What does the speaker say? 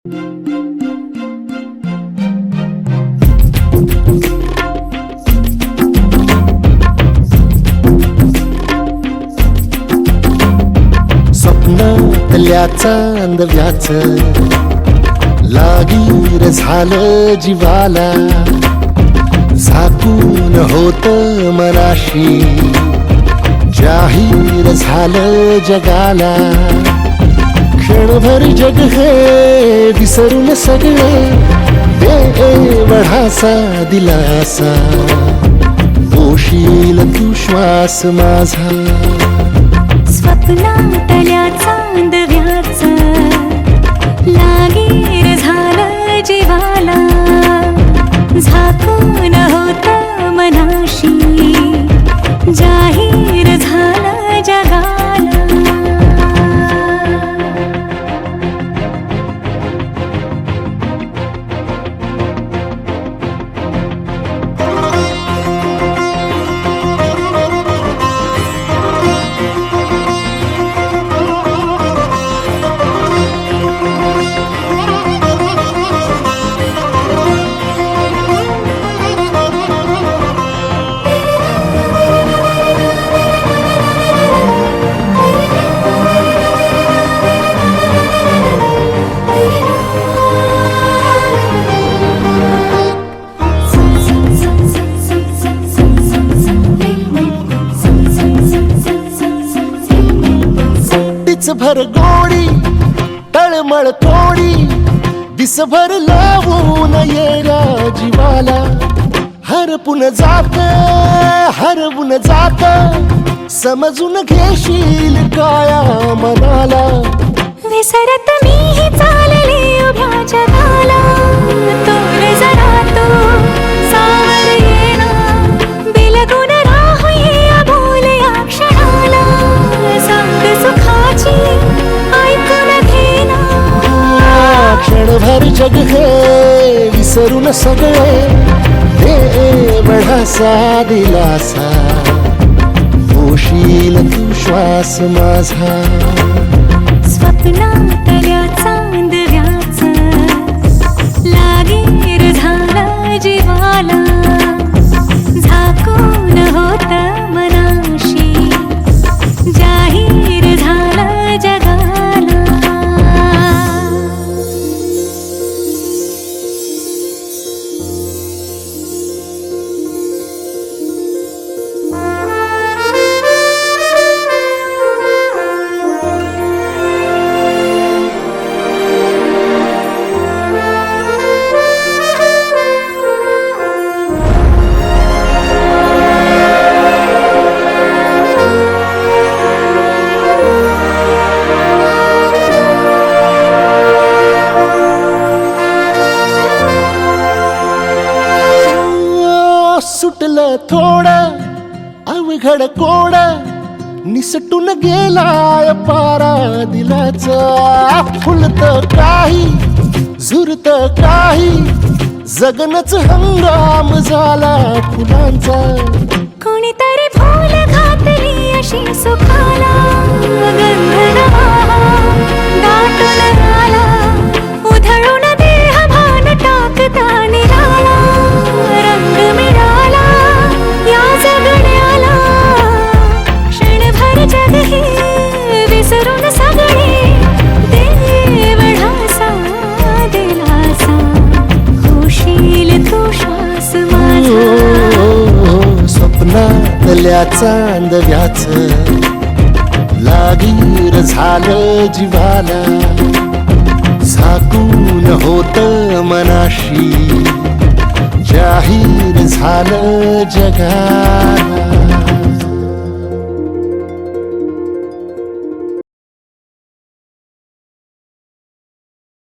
स्वप्नातल्या चांदव्याच लागीर झालं जीवाला, झाकून होत मनाशी जाहीर झालं जगाला. क्षणभर जग हे विसरून सगळे देवढासा दिलासा, पोशील तू श्वास माझा. स्वप्नातल्या चांदव्याच लागीर झालं जीवाला, झाकून होत मनाशी जाहीर झालं जगाला. भर गोडी तळमळ थोडी दिसभर लावून येऱ्या जीवाला. हरपून जात समजून घेशील काया मनाला. विसरत मीही चालले उभ्या जगाला, तोर जरा तो सावर येना, बिलगून राहूया बोल या क्षणाला. सांग सुखाची ऐकून घेना, क्षणभर जग हे विसरून सगळे देवढासा दिलासा, पोशील तू श्वास माझा. स्वप्नातल्या चांदव्याच लागीर झालं जीवाला, झाकून होत मनाशी जाहीर झालं जगाला. सुटलं थोडं अवघड कोड, निसटून गेलाय पारा दिलाचा. फुलत काही झुरत काही जगनच हंगाम झाला फुलांचा. कोणीतरी फूल घातली अशी सुखाला, गंध नवा दाटून आला, उधळून देह भान टाकता निराळा. रंग मिळाला या जगण्याला, क्षणभर जग हे विसरून सगळे देवढासा दिलासा, होशील तू श्वास माझा. स्वप्नातल्या चांदव्याच लागीर झालं जीवाला, झाकून होत मनाशी जाहीर झालं जगाला.